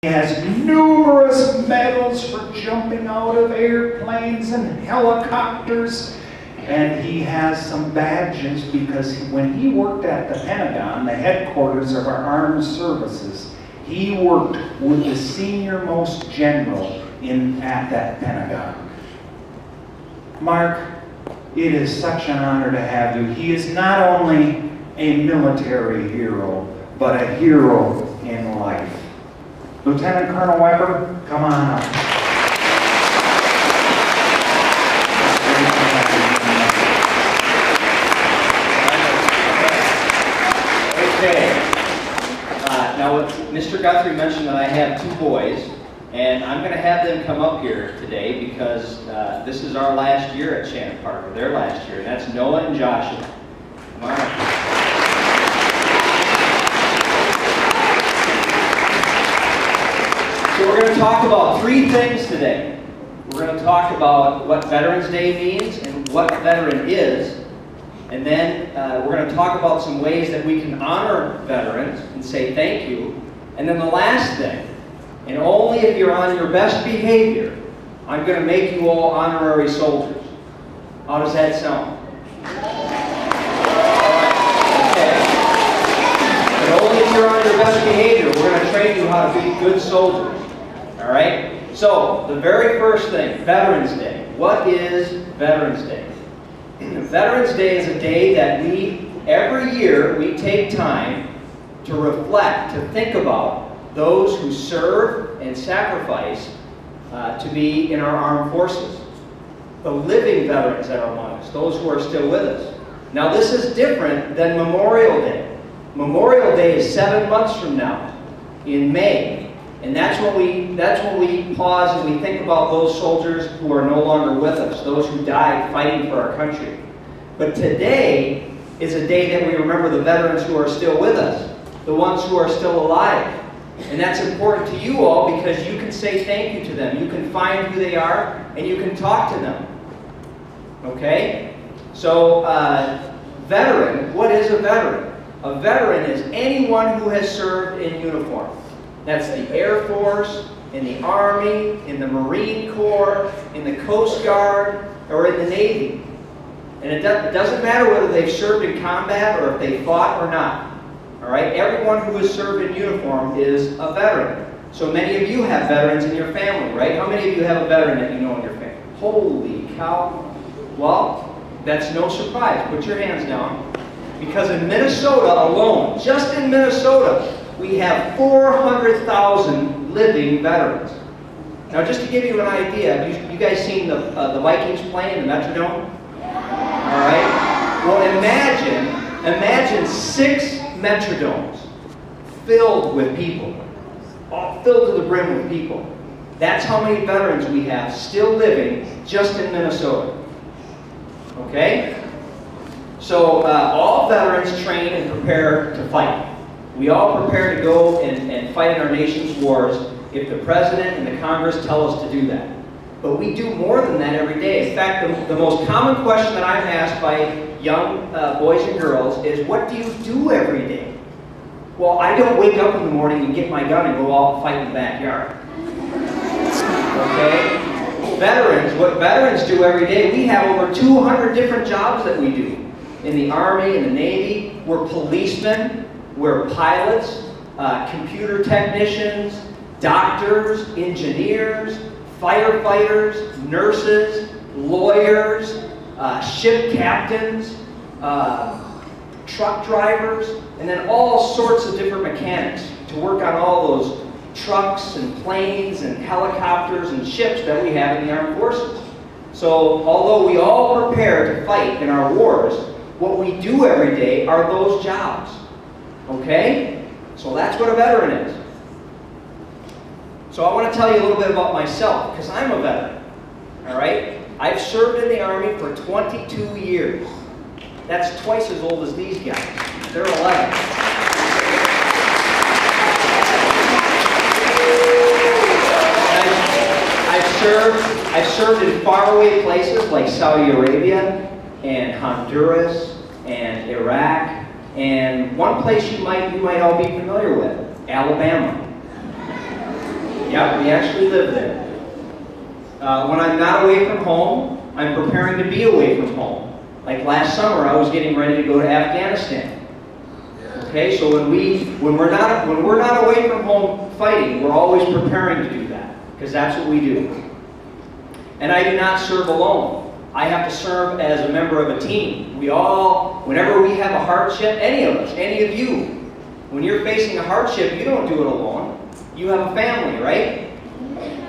He has numerous medals for jumping out of airplanes and helicopters. And he has some badges because when he worked at the Pentagon, the headquarters of our armed services, he worked with the senior-most general at that Pentagon. Mark, it is such an honor to have you. He is not only a military hero, but a hero in life. Lieutenant Colonel Weber, come on up. Okay. Now, Mr. Guthrie mentioned that I have two boys, and I'm going to have them come up here today because this is our last year at Shannon Park, or their last year, and that's Noah and Joshua. Come on up. So we're going to talk about three things today. We're going to talk about what Veterans Day means and what a veteran is. And then we're going to talk about some ways that we can honor veterans and say thank you. And then the last thing, and only if you're on your best behavior, I'm going to make you all honorary soldiers. How does that sound? Okay. But only if you're on your best behavior, we're going to train you how to be good soldiers. All right? So, the very first thing, Veterans Day. What is Veterans Day? Veterans Day is a day that every year, we take time to reflect, to think about those who serve and sacrifice to be in our armed forces. The living veterans that are among us, those who are still with us. Now, this is different than Memorial Day. Memorial Day is 7 months from now, in May. And that's when we pause and we think about those soldiers who are no longer with us, those who died fighting for our country. But today is a day that we remember the veterans who are still with us, the ones who are still alive. And that's important to you all because you can say thank you to them. You can find who they are and you can talk to them. Okay? So, veteran, what is a veteran? A veteran is anyone who has served in uniform. That's the Air Force, in the Army, in the Marine Corps, in the Coast Guard, or in the Navy. And it doesn't matter whether they've served in combat or if they fought or not. All right? Everyone who has served in uniform is a veteran. So many of you have veterans in your family, right? How many of you have a veteran that you know in your family? Holy cow. Well, that's no surprise. Put your hands down. Because in Minnesota alone, just in Minnesota, we have 400,000 living veterans. Now, just to give you an idea, you guys seen the Vikings play in the Metrodome? All right. Well, imagine 6 Metrodomes filled with people, all filled to the brim with people. That's how many veterans we have still living just in Minnesota. Okay. So all veterans train and prepare to fight. We all prepare to go and fight in our nation's wars if the President and the Congress tell us to do that. But we do more than that every day. In fact, the most common question that I'm asked by young boys and girls is, what do you do every day? Well, I don't wake up in the morning and get my gun and go out and fight in the backyard. Okay? Veterans, what veterans do every day, we have over 200 different jobs that we do. In the Army, in the Navy, we're policemen, we're pilots, computer technicians, doctors, engineers, firefighters, nurses, lawyers, ship captains, truck drivers, and then all sorts of different mechanics to work on all those trucks and planes and helicopters and ships that we have in the armed forces. So, although we all prepare to fight in our wars, what we do every day are those jobs. Okay? So that's what a veteran is. So I want to tell you a little bit about myself, because I'm a veteran. All right? I've served in the Army for 22 years. That's twice as old as these guys. They're 11. I've served in faraway places like Saudi Arabia and Honduras and Iraq, and one place you might all be familiar with, Alabama. Yeah, we actually live there. When I'm not away from home, I'm preparing to be away from home. Like last summer, I was getting ready to go to Afghanistan. Okay, so when we're not away from home fighting, we're always preparing to do that, because that's what we do. And I do not serve alone. I have to serve as a member of a team. We all, whenever we have a hardship, any of us, any of you, when you're facing a hardship, you don't do it alone. You have a family, right?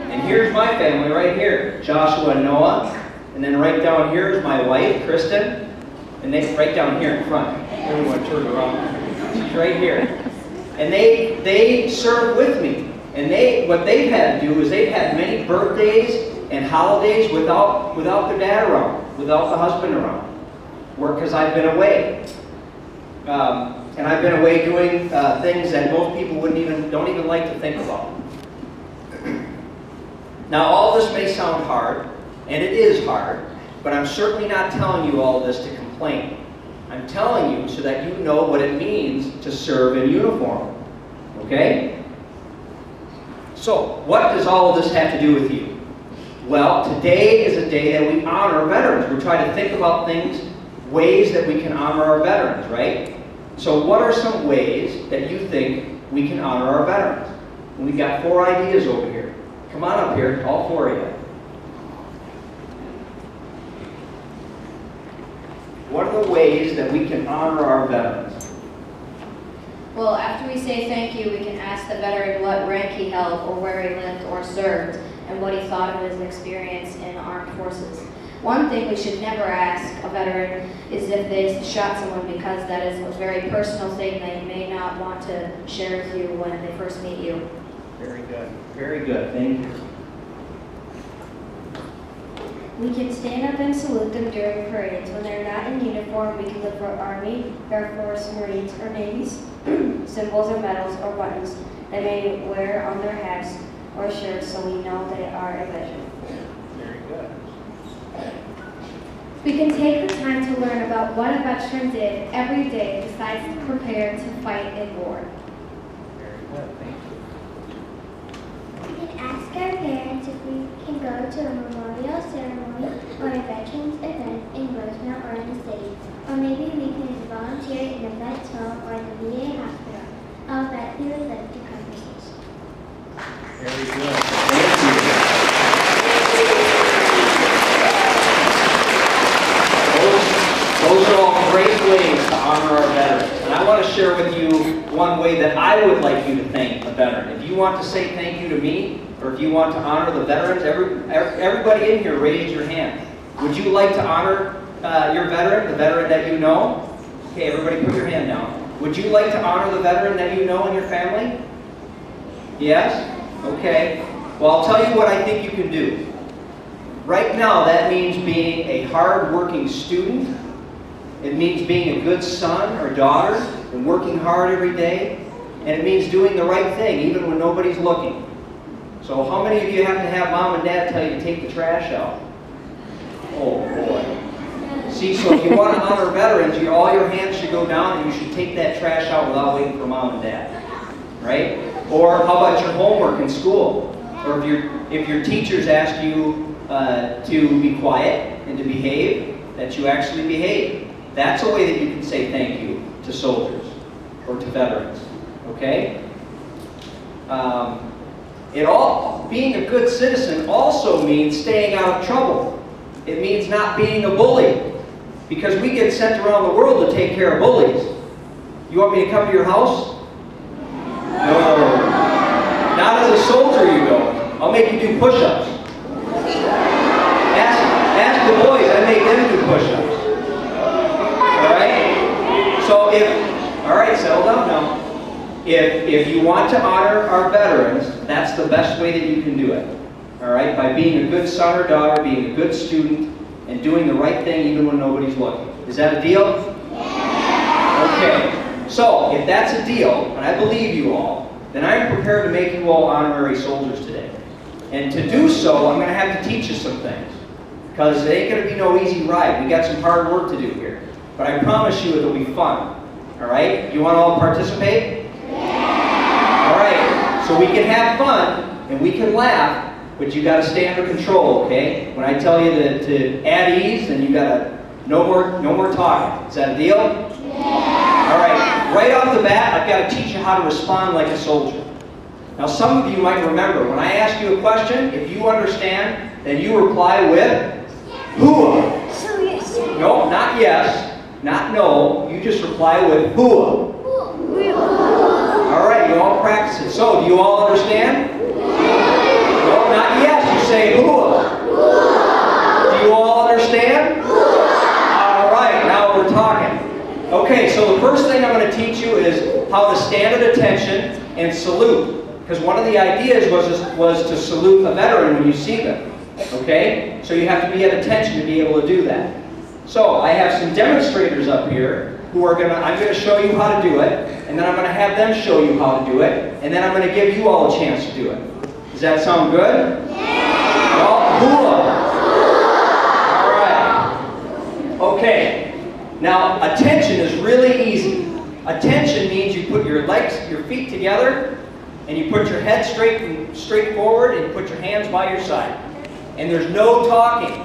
And here's my family right here, Joshua and Noah. And then right down here is my wife, Kristen. And they right down here in front. Everyone turn around. She's right here. And they serve with me. And what they've had to do is they've had many birthdays and holidays without their dad around, without the husband around. Because I've been away. And I've been away doing things that most people don't even like to think about. Now, all this may sound hard, and it is hard, but I'm certainly not telling you all this to complain. I'm telling you so that you know what it means to serve in uniform. Okay? So, what does all of this have to do with you? Well, today is a day that we honor veterans. We're trying to think about ways that we can honor our veterans, right? So what are some ways that you think we can honor our veterans? And we've got 4 ideas over here. Come on up here, all 4 of you. What are the ways that we can honor our veterans? Well, after we say thank you, we can ask the veteran what rank he held, or where he lived or served, and what he thought of his experience in the armed forces. One thing we should never ask a veteran is if they shot someone, because that is a very personal thing that he may not want to share with you when they first meet you. Very good. Very good. Thank you. We can stand up and salute them during parades. When they're not in uniform, we can look for Army, Air Force, Marines, or Navy's symbols or medals or buttons they may wear on their hats or shirts, so we know they are a veteran. Very good. We can take the time to learn about what a veteran did every day besides prepare to fight in war. Very good. Thank you. We can ask our parents if we can go to a memorial ceremony or a veterans event in Rosemount or in the city. Or maybe we can volunteer in a vet's home or the VA hospital. I'll bet we would like the conversation. Very good. Thank you. Those are all great ways to honor our veterans. And I want to share with you one way that I would like you to thank a veteran. If you want to say thank you to me, or if you want to honor the veterans, everybody in here raise your hand. Would you like to honor your veteran, the veteran that you know? Okay, everybody put your hand down. Would you like to honor the veteran that you know in your family? Yes? Okay. Well, I'll tell you what I think you can do. Right now, that means being a hard-working student. It means being a good son or daughter and working hard every day. And it means doing the right thing, even when nobody's looking. So how many of you have to have mom and dad tell you to take the trash out? Oh, boy. See, so if you want to honor veterans, all your hands should go down and you should take that trash out without waiting for mom and dad. Right? Or how about your homework in school? Or if your teachers ask you to be quiet and to behave, that you actually behave. That's a way that you can say thank you to soldiers or to veterans. Okay? Being a good citizen also means staying out of trouble. It means not being a bully. Because we get sent around the world to take care of bullies. You want me to come to your house? No. Not as a soldier you don't. I'll make you do push-ups. Ask the boys, I make them do push-ups. Alright? So alright, settle down now. If you want to honor our veterans, that's the best way that you can do it. Alright? By being a good son or daughter, being a good student, and doing the right thing even when nobody's looking. Is that a deal? Okay. So, if that's a deal, and I believe you all, then I'm prepared to make you all honorary soldiers today. And to do so, I'm going to have to teach you some things. Because it ain't going to be no easy ride. We got some hard work to do here. But I promise you it'll be fun. Alright? You want to all participate? Yeah. Alright. So we can have fun, And we can laugh, but you got to stay under control, okay? When I tell you to at ease, then you got to no more talking. Is that a deal? Yeah. All right. Right off the bat, I've got to teach you how to respond like a soldier. Now, some of you might remember when I ask you a question, if you understand, then you reply with hooah. No, not yes, not no. You just reply with hooah. All right, you all practice it. So, do you all understand? No, not yes. You say hooah. Do you all understand? All right, now we're talking. Okay, so the first thing I'm going to teach you is how to stand at attention and salute. Because one of the ideas was to salute a veteran when you see them. Okay? So you have to be at attention to be able to do that. So I have some demonstrators up here who are I'm going to show you how to do it, and then I'm going to have them show you how to do it, and then I'm going to give you all a chance to do it. Does that sound good? Yeah! Well, hooah! All right. Okay. Now, attention is really easy. Attention means you put your feet together, and you put your head straight forward, and you put your hands by your side. And there's no talking.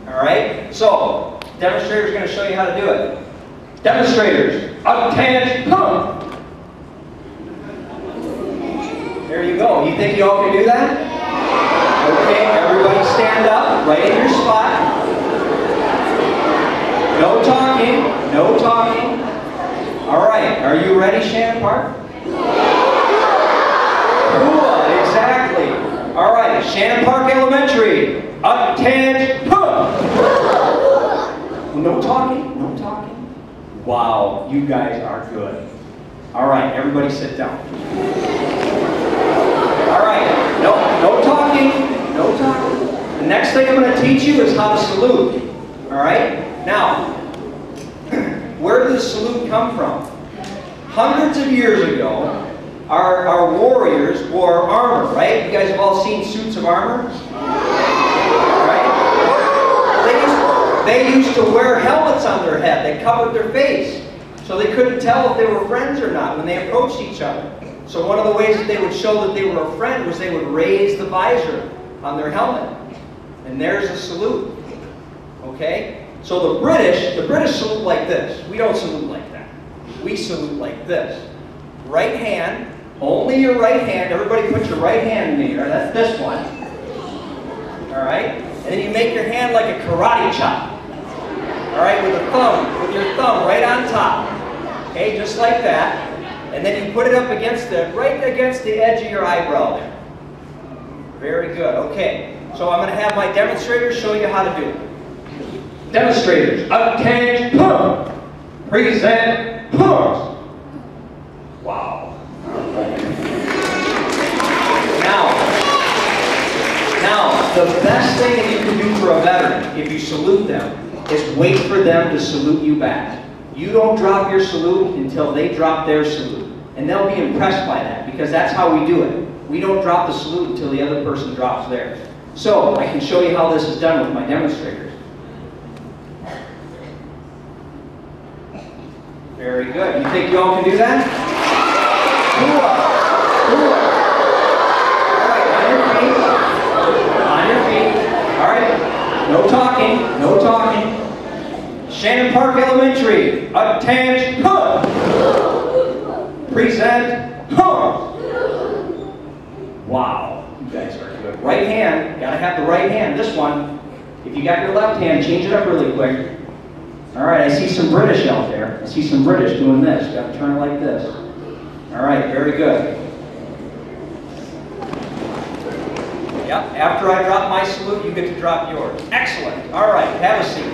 All right? So, demonstrator's going to show you how to do it. Demonstrators, attention! There you go. You think you all can do that? Okay, everybody stand up, right in your spot. No talking, no talking. All right, are you ready, Shannon Park? Hooah, exactly. All right, Shannon Park Elementary, attention! No talking, no talking. Wow, you guys are good. All right, everybody sit down. All right, no talking, no talking. The next thing I'm going to teach you is how to salute. All right? Now, where did the salute come from? Hundreds of years ago, our warriors wore armor, right? You guys have all seen suits of armor? Right? They used to wear helmets on their head. They covered their face. So they couldn't tell if they were friends or not when they approached each other. So one of the ways that they would show that they were a friend was they would raise the visor on their helmet. And there's a salute. Okay? So the British salute like this. We don't salute like that. We salute like this. Right hand, only your right hand. Everybody put your right hand in the air. That's this one. All right? And then you make your hand like a karate chop. All right? With your thumb right on top. Okay? Just like that. And then you put it up right against the edge of your eyebrow there. Very good. Okay. So I'm going to have my demonstrators show you how to do it. Demonstrators, attention, present, wow. Now, the best thing that you can do for a veteran, if you salute them, is wait for them to salute you back. You don't drop your salute until they drop their salute. And they'll be impressed by that, because that's how we do it. We don't drop the salute until the other person drops theirs. So, I can show you how this is done with my demonstrators. Very good. You think you all can do that? All right, on your feet. On your feet. All right. No talking. No talking. Shannon Park Elementary, attention! Present. Wow, you guys are good. Right hand, gotta have the right hand. This one, if you got your left hand, change it up really quick. All right, I see some British out there. I see some British doing this. You gotta turn it like this. All right, very good. Yep, after I drop my salute, you get to drop yours. Excellent. All right, have a seat.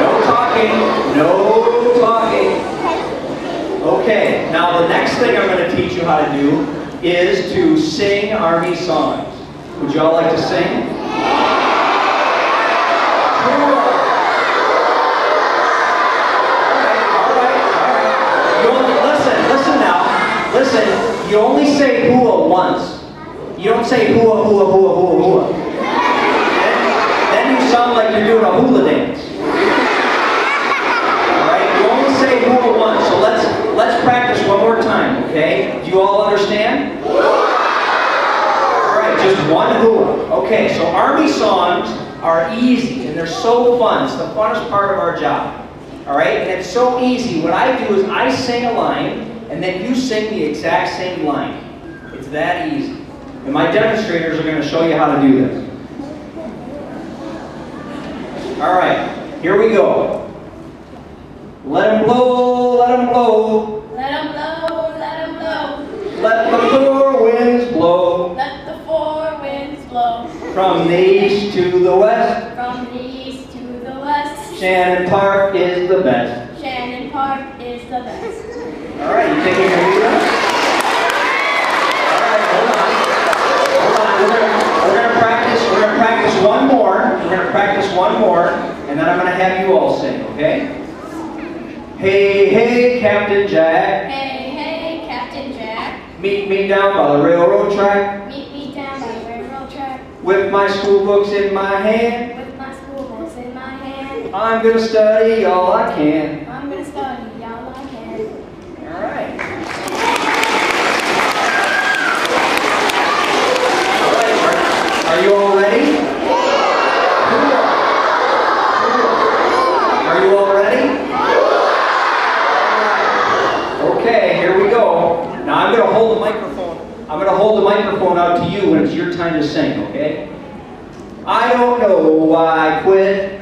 No talking, no talking. Okay, now the next thing I'm going to teach you how to do is to sing Army songs. Would you all like to sing? All right. Listen now. Listen, you only say hooah once. You don't say hooah, hooah, hooah, hooah, hooah. Then you sound like you're doing a hula dance. Alright? You only say hooah once, so let's practice one more time, okay? Do you all understand? Just one hula. Okay, so Army songs are easy and they're so fun. It's the funnest part of our job. All right, and it's so easy. What I do is I sing a line and then you sing the exact same line. It's that easy. And my demonstrators are going to show you how to do this. All right, here we go. Let 'em blow, let 'em blow. Let 'em blow, let 'em blow. Let the four winds blow. Let the four winds blow. From the east to the west. From the east to the west. Shannon Park is the best. Shannon Park is the best. All right, you think you can do that? All right, hold on. We're gonna practice. We're gonna practice one more. We're gonna practice one more, and then I'm gonna have you all sing. Okay? Hey, hey, Captain Jack. Hey, hey, Captain Jack. Meet me down by the railroad track. Meet me down by the railroad track. With my school books in my hand. With my school books in my hand. I'm gonna study all I can. I'm gonna study all I can. All right. Are you all ready? Are you all ready? Okay, here we go. Now I'm going to hold the microphone. I'm going to hold the microphone out to you when it's your time to sing, okay? I don't know why I quit.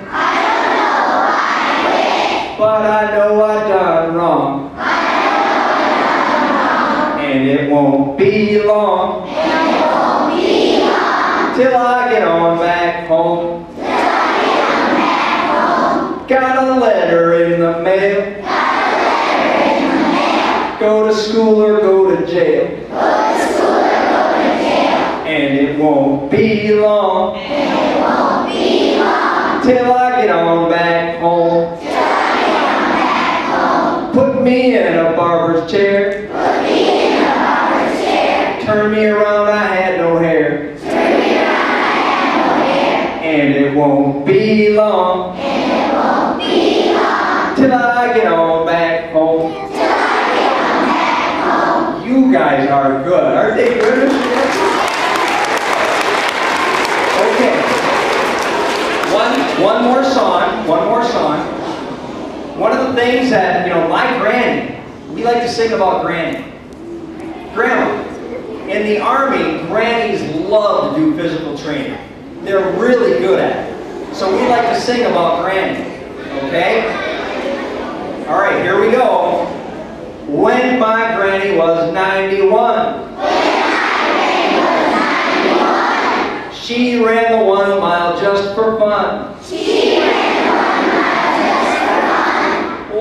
But I know I done wrong. And it won't be long. Till I get on back home. Got a letter in the mail. Go to school or go to jail. And it won't be long. Till I get on back home. Put me in a barber's chair. Turn me around, I had no hair. And it won't be long. Till I get on back home. You guys are good. Aren't they good? Okay. One more song. One more song. One of the things that, you know, my granny, we like to sing about granny. Grandma. In the Army, grannies love to do physical training. They're really good at it. So we like to sing about granny. Okay? All right, here we go. When my granny was 91, she ran the 1 mile just for fun.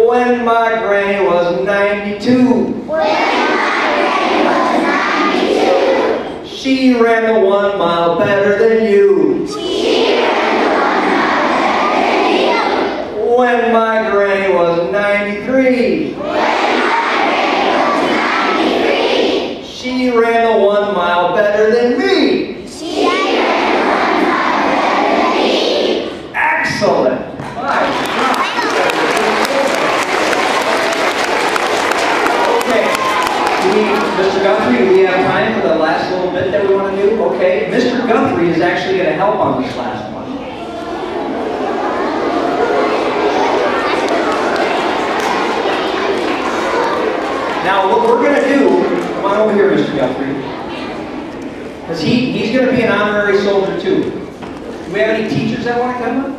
When my granny was 92, she ran the 1 mile better than you. When my granny was 93, she ran the 1 mile better than me. Excellent. Okay. Mr. Guthrie, do we have time for the last little bit that we want to do? Okay. Mr. Guthrie is actually going to help on this last one. Now, what we're going to do, come on over here, Mr. Guthrie, because he's going to be an honorary soldier too. Do we have any teachers that want to come up?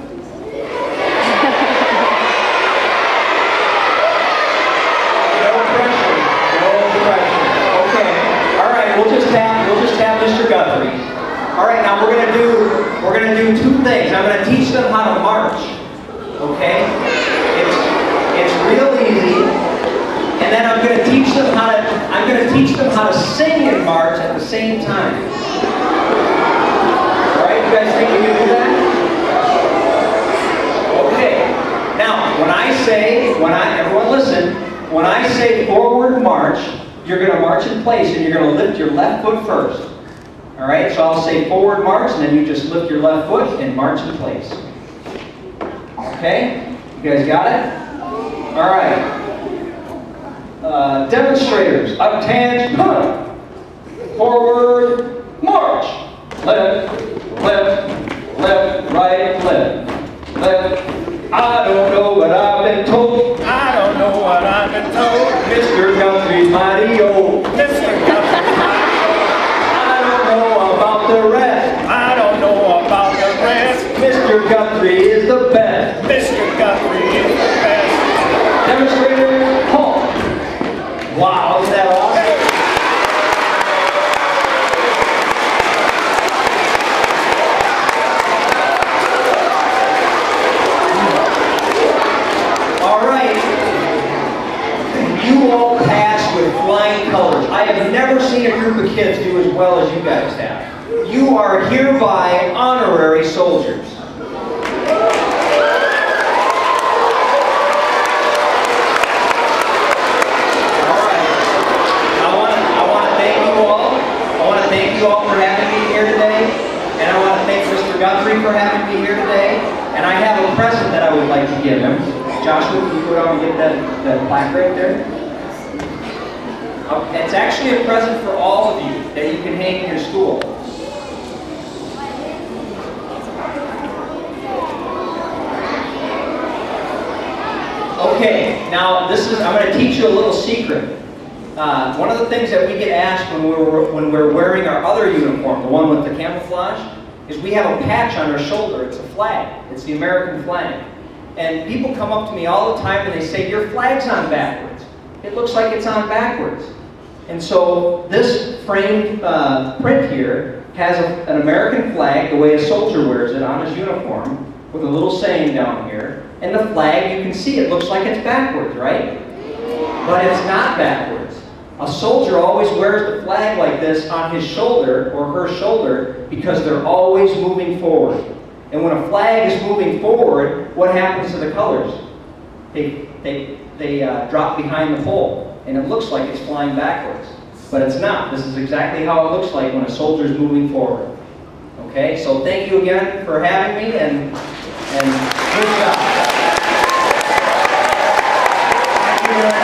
No pressure. No pressure. Okay. All right. We'll just have Mr. Guthrie. All right. Now we're going to do two things. I'm going to teach them how to march. Okay. It's real easy. And then I'm going to teach them how to sing and march at the same time. All right, you guys think you can do that? Okay. Now, everyone listen, when I say forward march, you're going to march in place and you're going to lift your left foot first. All right, so I'll say forward march and then you just lift your left foot and march in place. Okay? You guys got it? All right. Demonstrators, up 10, forward, march. left, left, left, right, left, left. I don't know what I've been told. I don't know what I've been told. Mr. Guthrie's mighty old. Mr. Guthrie, I don't know about the rest. I don't know about the rest. Mr. Guthrie is the best. Mr. Guthrie is the best. Demonstrator, halt. Wow, isn't that awesome? All right. You all passed with flying colors. I have never seen a group of kids do as well as you guys have. You are hereby honorary soldiers. Thank you all for having me here today, and I want to thank Mr. Guthrie for having me here today. And I have a present that I would like to give him. Joshua, can you go down and get that plaque right there? It's actually a present for all of you that you can hang in your school. Okay, now I'm going to teach you a little secret. One of the things that we get asked when we're wearing our other uniform, the one with the camouflage, is we have a patch on our shoulder. It's a flag. It's the American flag. And people come up to me all the time and they say, your flag's on backwards. It looks like it's on backwards. And so this framed print here has an American flag, the way a soldier wears it on his uniform, with a little saying down here. And the flag, you can see it looks like it's backwards, right? But it's not backwards. A soldier always wears the flag like this on his shoulder or her shoulder because they're always moving forward. And when a flag is moving forward, what happens to the colors? They drop behind the pole, and it looks like it's flying backwards. But it's not. This is exactly how it looks like when a soldier is moving forward. Okay, so thank you again for having me, and good job. Thank you very much.